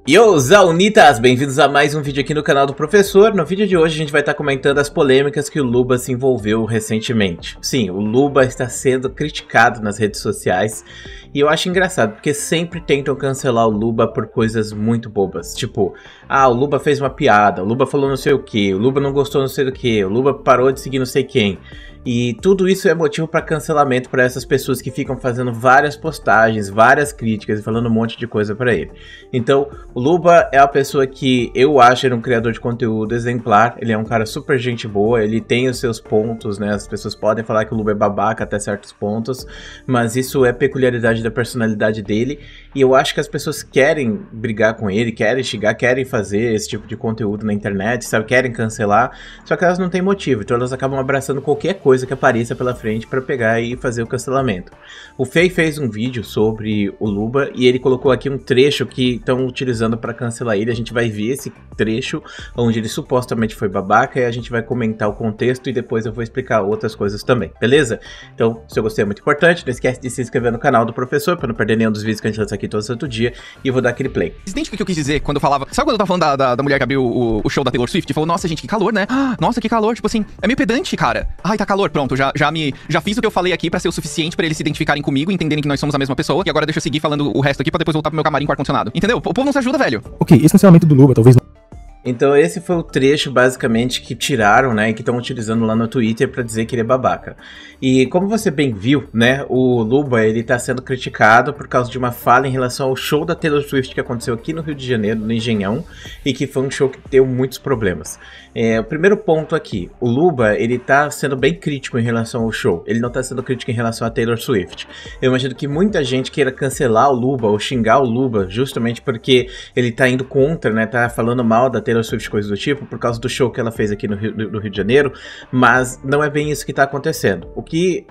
Yo, Zaunitas! Bem-vindos a mais um vídeo aqui no canal do Professor. No vídeo de hoje a gente vai estar comentando as polêmicas que o Luba se envolveu recentemente. Sim, o Luba está sendo criticado nas redes sociais e eu acho engraçado, porque sempre tentam cancelar o Luba por coisas muito bobas. Tipo, o Luba fez uma piada, o Luba falou não sei o que, o Luba não gostou não sei do que, o Luba parou de seguir não sei quem. E tudo isso é motivo para cancelamento para essas pessoas que ficam fazendo várias postagens, várias críticas e falando um monte de coisa para ele. Então, o Luba é a pessoa que eu acho ele um criador de conteúdo exemplar, ele é um cara super gente boa, ele tem os seus pontos, né? As pessoas podem falar que o Luba é babaca até certos pontos, mas isso é peculiaridade da personalidade dele, e eu acho que as pessoas querem brigar com ele, querem xingar, querem fazer esse tipo de conteúdo na internet, sabe? Querem cancelar, só que elas não têm motivo, então elas acabam abraçando qualquer coisa que apareça pela frente para pegar e fazer o cancelamento. O Fei fez um vídeo sobre o Luba e ele colocou aqui um trecho que estão utilizando para cancelar ele. A gente vai ver esse trecho onde ele supostamente foi babaca e a gente vai comentar o contexto e depois eu vou explicar outras coisas também, beleza? Então, se eu gostei é muito importante, não esquece de se inscrever no canal do Professor para não perder nenhum dos vídeos que a gente lança aqui todo santo dia, e eu vou dar aquele play. Entende o que eu quis dizer quando eu falava? Sabe quando eu tava falando da mulher que abriu o show da Taylor Swift? Falou, nossa gente, que calor, né? Nossa, que calor, tipo assim, é meio pedante, cara. Ai, tá calor, pronto, já fiz o que eu falei aqui pra ser o suficiente pra eles se identificarem comigo, entenderem que nós somos a mesma pessoa, e agora deixa eu seguir falando o resto aqui pra depois voltar pro meu camarim com ar-condicionado. Entendeu? O povo não se ajuda, velho. Ok, esse cancelamento do Luba talvez não... Então esse foi o trecho, basicamente, que tiraram, né, e que estão utilizando lá no Twitter pra dizer que ele é babaca. E como você bem viu, né, o Luba, ele tá sendo criticado por causa de uma fala em relação ao show da Taylor Swift que aconteceu aqui no Rio de Janeiro, no Engenhão, e que foi um show que deu muitos problemas. O primeiro ponto aqui, o Luba, ele tá sendo bem crítico em relação ao show, ele não tá sendo crítico em relação a Taylor Swift. Eu imagino que muita gente queira cancelar o Luba ou xingar o Luba justamente porque ele tá indo contra, né, tá falando mal da Taylor Swift, coisas do tipo, por causa do show que ela fez aqui no Rio de Janeiro, mas não é bem isso que tá acontecendo.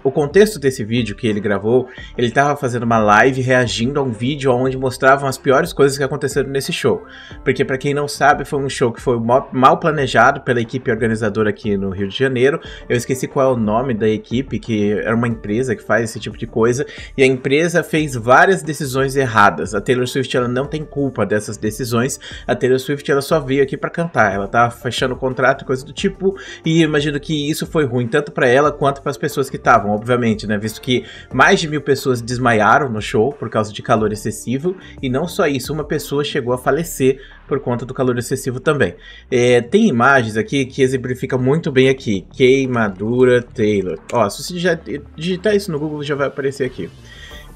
O contexto desse vídeo que ele gravou, ele tava fazendo uma live reagindo a um vídeo onde mostravam as piores coisas que aconteceram nesse show, porque pra quem não sabe, foi um show que foi mal planejado pela equipe organizadora aqui no Rio de Janeiro. Eu esqueci qual é o nome da equipe, que era uma empresa que faz esse tipo de coisa, e a empresa fez várias decisões erradas. A Taylor Swift, ela não tem culpa dessas decisões, a Taylor Swift, ela só veio aqui pra cantar, ela tá fechando o contrato e coisa do tipo, e imagino que isso foi ruim tanto pra ela quanto para as pessoas que estavam, obviamente, né, visto que mais de 1000 pessoas desmaiaram no show por causa de calor excessivo, e não só isso, uma pessoa chegou a falecer por conta do calor excessivo também. Tem imagens aqui que exemplificam muito bem aqui, queimadura Taylor. Ó, se você já digitar isso no Google já vai aparecer aqui.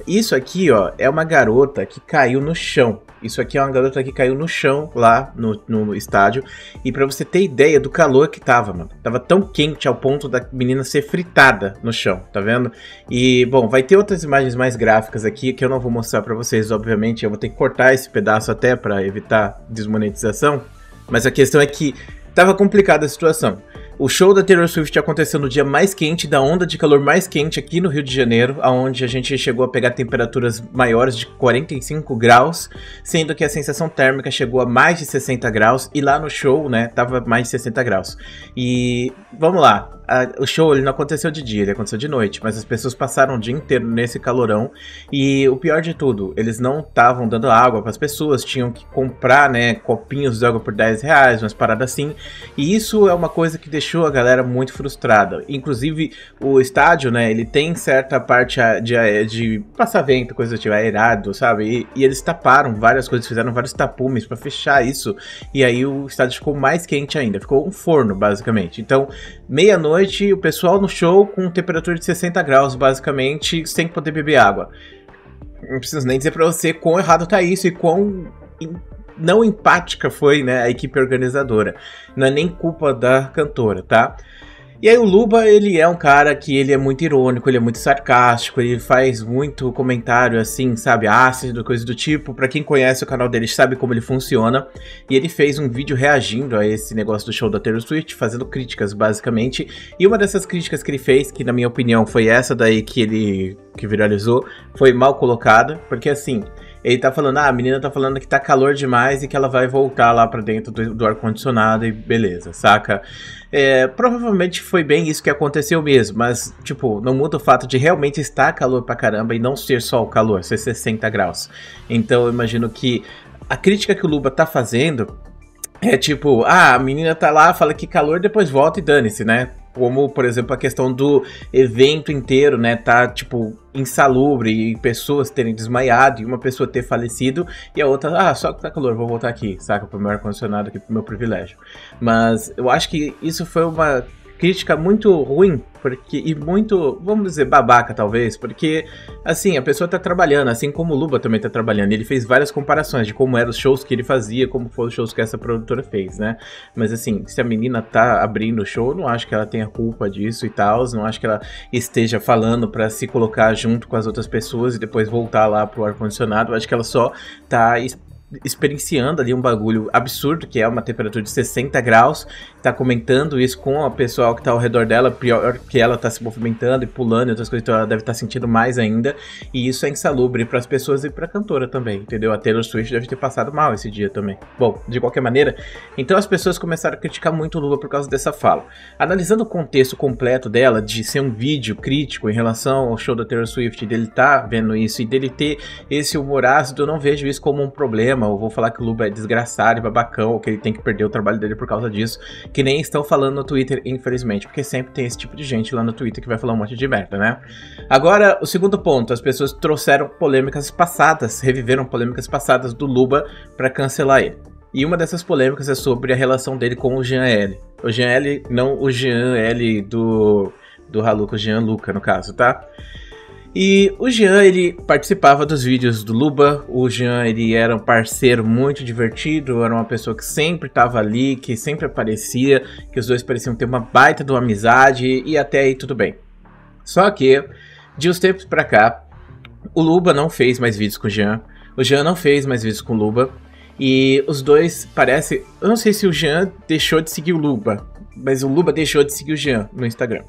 Isso aqui, ó, é uma garota que caiu no chão. Isso aqui é uma garota que caiu no chão lá no estádio. E pra você ter ideia do calor que tava, mano. Tava tão quente ao ponto da menina ser fritada no chão, tá vendo? E, bom, vai ter outras imagens mais gráficas aqui que eu não vou mostrar pra vocês, obviamente. Eu vou ter que cortar esse pedaço até pra evitar desmonetização. Mas a questão é que tava complicada a situação. O show da Taylor Swift aconteceu no dia mais quente, da onda de calor mais quente aqui no Rio de Janeiro, onde a gente chegou a pegar temperaturas maiores de 45 graus, sendo que a sensação térmica chegou a mais de 60 graus, e lá no show, né, tava mais de 60 graus. E vamos lá, o show ele não aconteceu de dia, ele aconteceu de noite, mas as pessoas passaram o dia inteiro nesse calorão, e o pior de tudo, eles não estavam dando água para as pessoas, tinham que comprar, né, copinhos de água por 10 reais, umas paradas assim, e isso é uma coisa que deixou a galera muito frustrada. Inclusive o estádio, né, ele tem certa parte de passar vento, coisa tipo, aerado, sabe, e eles taparam várias coisas, fizeram vários tapumes para fechar isso, e aí o estádio ficou mais quente ainda, ficou um forno basicamente. Então, meia-noite, o pessoal no show com temperatura de 60 graus basicamente, sem poder beber água. Não preciso nem dizer pra você quão errado tá isso e quão não empática foi, né, a equipe organizadora. Não é nem culpa da cantora, tá? E aí o Luba, ele é um cara que ele é muito irônico, ele é muito sarcástico, ele faz muito comentário assim, sabe, ácido, coisa do tipo. Pra quem conhece o canal dele sabe como ele funciona. E ele fez um vídeo reagindo a esse negócio do show da Taylor Swift, fazendo críticas basicamente. E uma dessas críticas que ele fez, que na minha opinião foi essa daí que viralizou, foi mal colocada, porque assim... Ele tá falando, a menina tá falando que tá calor demais e que ela vai voltar lá pra dentro do ar-condicionado e beleza, saca? Provavelmente foi bem isso que aconteceu mesmo, mas, tipo, não muda o fato de realmente estar calor pra caramba e não ser só o calor, ser 60 graus. Então eu imagino que a crítica que o Luba tá fazendo é tipo, a menina tá lá, fala que calor, depois volta e dane-se, né? Como, por exemplo, a questão do evento inteiro, né? Tá, tipo, insalubre e pessoas terem desmaiado e uma pessoa ter falecido e a outra, só que tá calor, vou voltar aqui, saca? Pro meu ar-condicionado aqui, pro meu privilégio. Mas eu acho que isso foi uma crítica muito ruim, porque, e muito, vamos dizer, babaca talvez, porque, assim, a pessoa tá trabalhando, assim como o Luba também tá trabalhando, ele fez várias comparações de como eram os shows que ele fazia, como foram os shows que essa produtora fez, né, mas assim, se a menina tá abrindo o show, não acho que ela tenha culpa disso e tal, não acho que ela esteja falando pra se colocar junto com as outras pessoas e depois voltar lá pro ar-condicionado, acho que ela só tá experienciando ali um bagulho absurdo, que é uma temperatura de 60 graus, tá comentando isso com o pessoal que tá ao redor dela, pior que ela tá se movimentando e pulando e outras coisas, então ela deve estar sentindo mais ainda, e isso é insalubre para as pessoas e pra cantora também, entendeu? A Taylor Swift deve ter passado mal esse dia também. Bom, de qualquer maneira, então as pessoas começaram a criticar muito o Luba por causa dessa fala. Analisando o contexto completo dela, de ser um vídeo crítico em relação ao show da Taylor Swift, dele tá vendo isso e dele ter esse humor ácido, eu não vejo isso como um problema, ou vou falar que o Luba é desgraçado e babacão, ou que ele tem que perder o trabalho dele por causa disso, que nem estão falando no Twitter, infelizmente, porque sempre tem esse tipo de gente lá no Twitter que vai falar um monte de merda, né? Agora, o segundo ponto, as pessoas trouxeram polêmicas passadas, reviveram polêmicas passadas do Luba pra cancelar ele. E uma dessas polêmicas é sobre a relação dele com o Jean L. O Jean L, não o Jean L do Haluca, o Jean Luca, no caso, tá? E o Jean, ele participava dos vídeos do Luba, o Jean, ele era um parceiro muito divertido, era uma pessoa que sempre estava ali, que sempre aparecia, que os dois pareciam ter uma baita de uma amizade, e até aí tudo bem. Só que, de uns tempos pra cá, o Luba não fez mais vídeos com o Jean não fez mais vídeos com o Luba, e os dois parece, eu não sei se o Jean deixou de seguir o Luba, mas o Luba deixou de seguir o Jean no Instagram.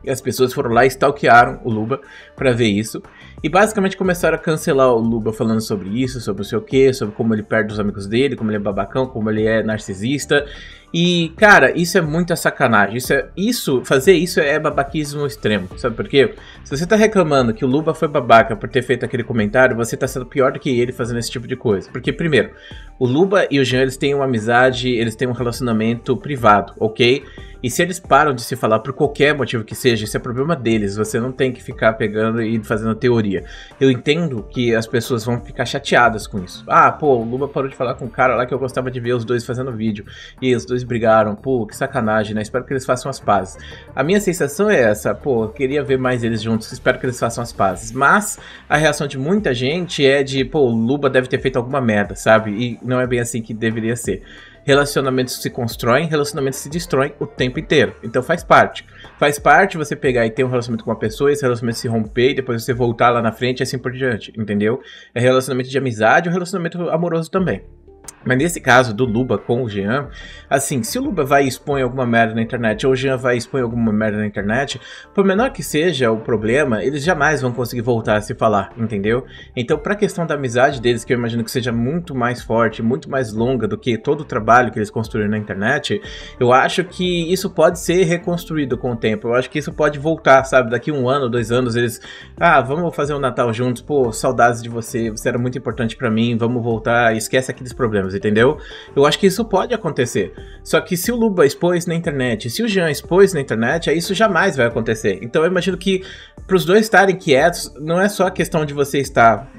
E as pessoas foram lá e stalkearam o Luba pra ver isso. E basicamente começaram a cancelar o Luba falando sobre isso, sobre não sei o que, sobre como ele perde os amigos dele, como ele é babacão, como ele é narcisista. E, cara, isso é muita sacanagem. Fazer isso é babaquismo extremo. Sabe por quê? Se você tá reclamando que o Luba foi babaca por ter feito aquele comentário, você tá sendo pior do que ele fazendo esse tipo de coisa. Porque, primeiro, o Luba e o Jean, eles têm uma amizade, eles têm um relacionamento privado, ok? E se eles param de se falar por qualquer motivo que seja, isso é problema deles. Você não tem que ficar pegando e fazendo teoria. Eu entendo que as pessoas vão ficar chateadas com isso. Pô, o Luba parou de falar com um cara lá que eu gostava de ver os dois fazendo vídeo. E os dois brigaram. Pô, que sacanagem, né? Espero que eles façam as pazes. A minha sensação é essa. Pô, eu queria ver mais eles juntos. Espero que eles façam as pazes. Mas a reação de muita gente é de, pô, o Luba deve ter feito alguma merda, sabe? E não é bem assim que deveria ser. Relacionamentos se constroem, relacionamentos se destroem o tempo inteiro. Então faz parte. Faz parte você pegar e ter um relacionamento com uma pessoa, esse relacionamento se romper e depois você voltar lá na frente e assim por diante, entendeu? É relacionamento de amizade ou relacionamento amoroso também. Mas nesse caso do Luba com o Jean, assim, se o Luba vai e expõe alguma merda na internet, ou o Jean vai e expõe alguma merda na internet, por menor que seja o problema, eles jamais vão conseguir voltar a se falar, entendeu? Então, pra questão da amizade deles, que eu imagino que seja muito mais forte, muito mais longa do que todo o trabalho que eles construíram na internet, eu acho que isso pode ser reconstruído com o tempo. Eu acho que isso pode voltar, sabe? Daqui 1 ano, 2 anos, eles... vamos fazer um Natal juntos, pô, saudades de você, você era muito importante pra mim, vamos voltar, esquece aqueles problemas, entendeu? Eu acho que isso pode acontecer. Só que se o Luba expôs na internet, se o Jean expôs na internet, aí isso jamais vai acontecer. Então eu imagino que pros dois estarem quietos, não é só a questão de você estar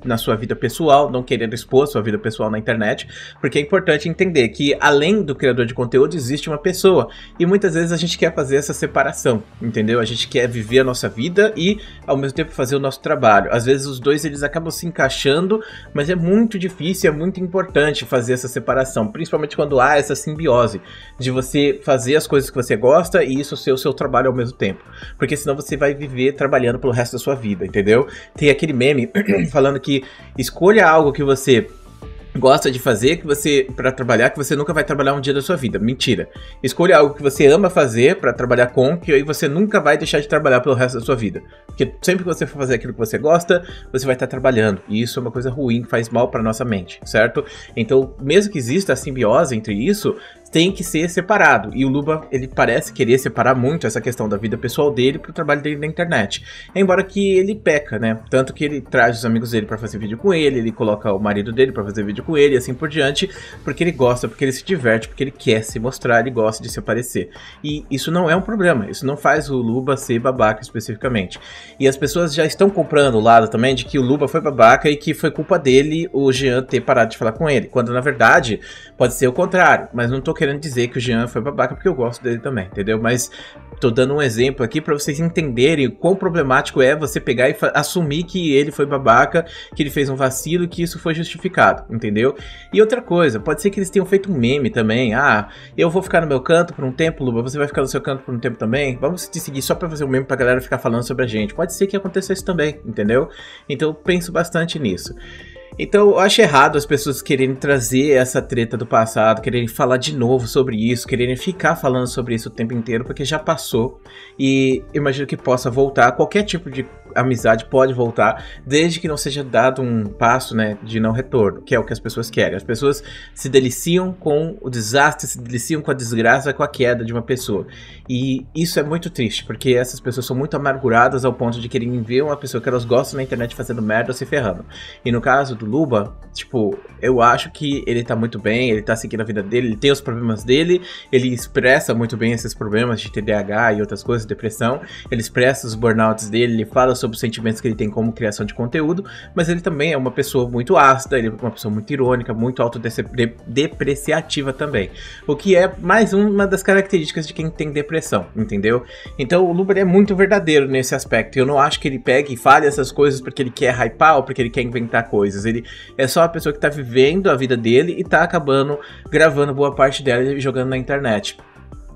na sua vida pessoal, não querer expor sua vida pessoal na internet, porque é importante entender que além do criador de conteúdo existe uma pessoa, e muitas vezes a gente quer fazer essa separação, entendeu? A gente quer viver a nossa vida e ao mesmo tempo fazer o nosso trabalho. Às vezes os dois eles acabam se encaixando, mas é muito difícil, é muito importante fazer essa separação, principalmente quando há essa simbiose de você fazer as coisas que você gosta e isso ser o seu trabalho ao mesmo tempo, porque senão você vai viver trabalhando pelo resto da sua vida, entendeu? Tem aquele meme falando que escolha algo que você gosta de fazer que você para trabalhar, que você nunca vai trabalhar um dia da sua vida. Mentira. Escolha algo que você ama fazer para trabalhar com, que aí você nunca vai deixar de trabalhar pelo resto da sua vida. Porque sempre que você for fazer aquilo que você gosta, você vai estar trabalhando. E isso é uma coisa ruim, que faz mal para nossa mente, certo? Então, mesmo que exista a simbiose entre isso, tem que ser separado. E o Luba, ele parece querer separar muito essa questão da vida pessoal dele pro trabalho dele na internet. Embora que ele peca, né? Tanto que ele traz os amigos dele pra fazer vídeo com ele coloca o marido dele pra fazer vídeo com ele, e assim por diante, porque ele gosta, porque ele se diverte, porque ele quer se mostrar, ele gosta de se aparecer. E isso não é um problema, isso não faz o Luba ser babaca especificamente. E as pessoas já estão comprando o lado também de que o Luba foi babaca e que foi culpa dele o Jean ter parado de falar com ele, quando na verdade pode ser o contrário, mas não tô querendo dizer que o Jean foi babaca porque eu gosto dele também, entendeu? Mas tô dando um exemplo aqui pra vocês entenderem o quão problemático é você pegar e assumir que ele foi babaca, que ele fez um vacilo, que isso foi justificado, entendeu? E outra coisa, pode ser que eles tenham feito um meme também, eu vou ficar no meu canto por um tempo, Luba, você vai ficar no seu canto por um tempo também, vamos te seguir só pra fazer um meme pra galera ficar falando sobre a gente. Pode ser que aconteça isso também, entendeu? Então eu penso bastante nisso. Então eu acho errado as pessoas quererem trazer essa treta do passado, quererem falar de novo sobre isso, quererem ficar falando sobre isso o tempo inteiro, porque já passou e imagino que possa voltar, qualquer tipo de amizade pode voltar, desde que não seja dado um passo, né, de não retorno, que é o que as pessoas querem. As pessoas se deliciam com o desastre, se deliciam com a desgraça, com a queda de uma pessoa. E isso é muito triste, porque essas pessoas são muito amarguradas ao ponto de quererem ver uma pessoa que elas gostam na internet fazendo merda ou se ferrando. E no caso do Luba, tipo, eu acho que ele tá muito bem, ele tá seguindo a vida dele, ele tem os problemas dele, ele expressa muito bem esses problemas de TDAH e outras coisas, depressão, ele expressa os burnouts dele, ele fala sobre os sentimentos que ele tem como criação de conteúdo, mas ele também é uma pessoa muito ácida, ele é uma pessoa muito irônica, muito autodepreciativa também, o que é mais uma das características de quem tem depressão, entendeu? Então o Luba é muito verdadeiro nesse aspecto, eu não acho que ele pegue e fale essas coisas porque ele quer hypar ou porque ele quer inventar coisas, ele é só a pessoa que tá vivendo a vida dele e tá acabando gravando boa parte dela e jogando na internet.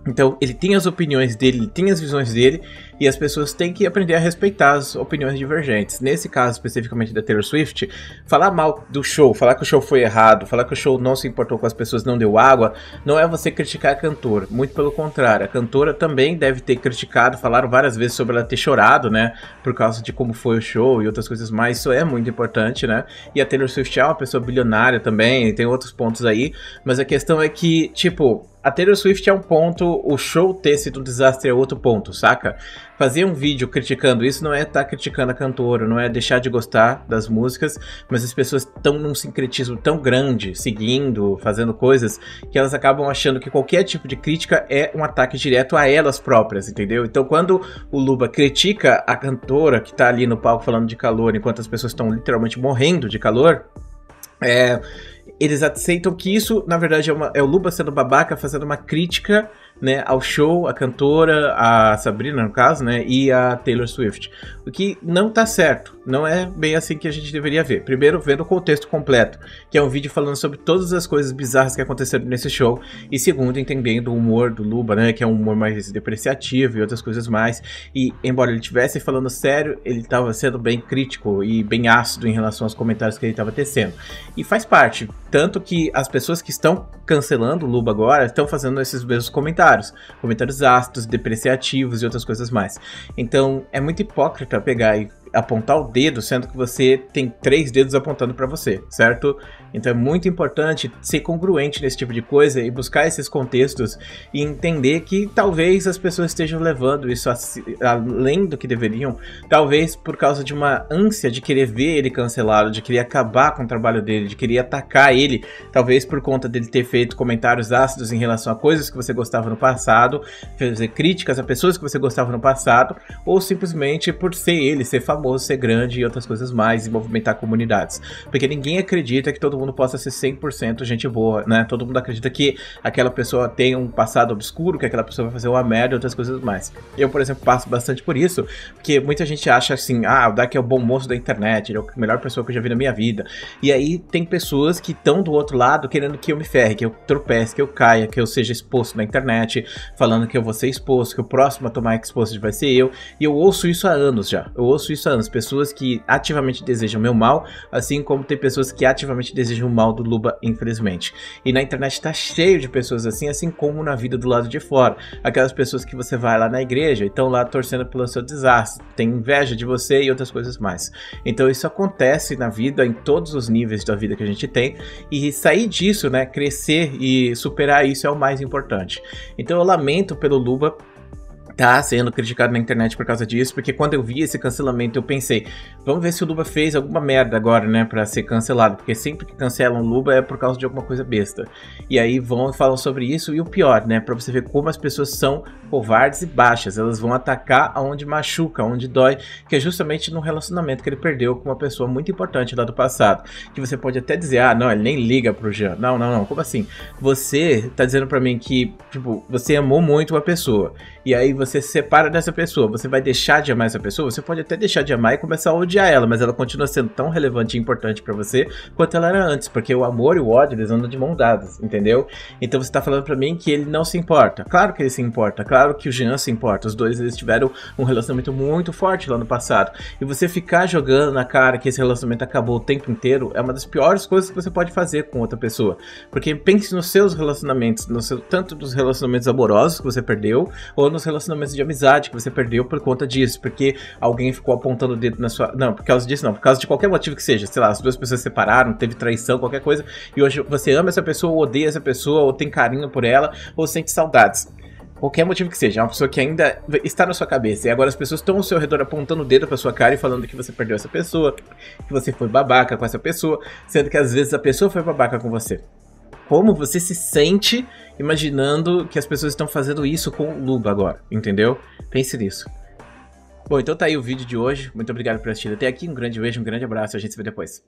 Então ele tem as opiniões dele, ele tem as visões dele, e as pessoas têm que aprender a respeitar as opiniões divergentes. Nesse caso especificamente da Taylor Swift, falar mal do show, falar que o show foi errado, falar que o show não se importou com as pessoas, não deu água, não é você criticar a cantora, muito pelo contrário, a cantora também deve ter criticado, falaram várias vezes sobre ela ter chorado, né, por causa de como foi o show e outras coisas mais, isso é muito importante, né, e a Taylor Swift é uma pessoa bilionária também, tem outros pontos aí, mas a questão é que, tipo, a Taylor Swift é um ponto, o show ter sido um desastre é outro ponto, saca? Fazer um vídeo criticando isso não é estar criticando a cantora, não é deixar de gostar das músicas, mas as pessoas estão num sincretismo tão grande, seguindo, fazendo coisas, que elas acabam achando que qualquer tipo de crítica é um ataque direto a elas próprias, entendeu? Então quando o Luba critica a cantora que tá ali no palco falando de calor, enquanto as pessoas estão literalmente morrendo de calor, eles aceitam que isso, na verdade, é o Luba sendo babaca, fazendo uma crítica, né, ao show, a cantora, a Sabrina, no caso, né, e a Taylor Swift. O que não tá certo, não é bem assim que a gente deveria ver. Primeiro, vendo o contexto completo, que é um vídeo falando sobre todas as coisas bizarras que aconteceram nesse show, e segundo, entendendo o humor do Luba, né, que é um humor mais depreciativo e outras coisas mais, e embora ele estivesse falando sério, ele estava sendo bem crítico e bem ácido em relação aos comentários que ele estava tecendo. E faz parte, tanto que as pessoas que estão cancelando o Luba agora estão fazendo esses mesmos comentários ácidos, depreciativos e outras coisas mais. Então é muito hipócrita pegar e apontar o dedo, sendo que você tem 3 dedos apontando pra você, certo? Então é muito importante ser congruente nesse tipo de coisa e buscar esses contextos e entender que talvez as pessoas estejam levando isso além do que deveriam, talvez por causa de uma ânsia de querer ver ele cancelado, de querer acabar com o trabalho dele, de querer atacar ele, talvez por conta dele ter feito comentários ácidos em relação a coisas que você gostava no passado, fazer críticas a pessoas que você gostava no passado, ou simplesmente por ser ele, ser famoso, ser grande e outras coisas mais, e movimentar comunidades. Porque ninguém acredita que todo mundo possa ser 100% gente boa, né? Todo mundo acredita que aquela pessoa tem um passado obscuro, que aquela pessoa vai fazer uma merda e outras coisas mais. Eu, por exemplo, passo bastante por isso, porque muita gente acha assim, o Dark é o bom moço da internet, ele é a melhor pessoa que eu já vi na minha vida. E aí tem pessoas que estão do outro lado querendo que eu me ferre, que eu tropece, que eu caia, que eu seja exposto na internet, falando que eu vou ser exposto, que o próximo a tomar exposto vai ser eu. E eu ouço isso há anos já. Eu ouço isso há anos. Pessoas que ativamente desejam meu mal, assim como tem pessoas que ativamente desejam desejo o mal do Luba, infelizmente. E na internet tá cheio de pessoas assim como na vida do lado de fora. Aquelas pessoas que você vai lá na igreja e estão lá torcendo pelo seu desastre, tem inveja de você e outras coisas mais. Então isso acontece na vida, em todos os níveis da vida que a gente tem, e sair disso, né, crescer e superar isso é o mais importante. Então eu lamento pelo Luba tá sendo criticado na internet por causa disso, porque quando eu vi esse cancelamento eu pensei, vamos ver se o Luba fez alguma merda agora, né, pra ser cancelado, porque sempre que cancelam o Luba é por causa de alguma coisa besta. E aí vão e falam sobre isso, e o pior, né, pra você ver como as pessoas são covardes e baixas, elas vão atacar aonde machuca, aonde dói, que é justamente no relacionamento que ele perdeu com uma pessoa muito importante lá do passado, que você pode até dizer, ah, não, ele nem liga pro Jean, não, como assim? Você tá dizendo pra mim que, tipo, você amou muito uma pessoa, e aí você se separa dessa pessoa, você vai deixar de amar essa pessoa? Você pode até deixar de amar e começar a odiar ela, mas ela continua sendo tão relevante e importante pra você quanto ela era antes, porque o amor e o ódio, eles andam de mão dadas, entendeu? Então você tá falando pra mim que ele não se importa. Claro que ele se importa, claro que o Jean se importa, os dois eles tiveram um relacionamento muito forte lá no passado, e você ficar jogando na cara que esse relacionamento acabou o tempo inteiro é uma das piores coisas que você pode fazer com outra pessoa, porque pense nos seus relacionamentos, tanto dos relacionamentos amorosos que você perdeu, ou nos relacionamentos de amizade que você perdeu por conta disso, porque alguém ficou apontando o dedo na sua... Não, por causa disso não, por causa de qualquer motivo que seja, sei lá, as duas pessoas se separaram, teve traição, qualquer coisa, e hoje você ama essa pessoa, ou odeia essa pessoa, ou tem carinho por ela, ou sente saudades. Qualquer motivo que seja, é uma pessoa que ainda está na sua cabeça, e agora as pessoas estão ao seu redor apontando o dedo pra sua cara e falando que você perdeu essa pessoa, que você foi babaca com essa pessoa, sendo que às vezes a pessoa foi babaca com você. Como você se sente imaginando que as pessoas estão fazendo isso com o Luba agora, entendeu? Pense nisso. Bom, então tá aí o vídeo de hoje. Muito obrigado por assistir até aqui. Um grande beijo, um grande abraço. A gente se vê depois.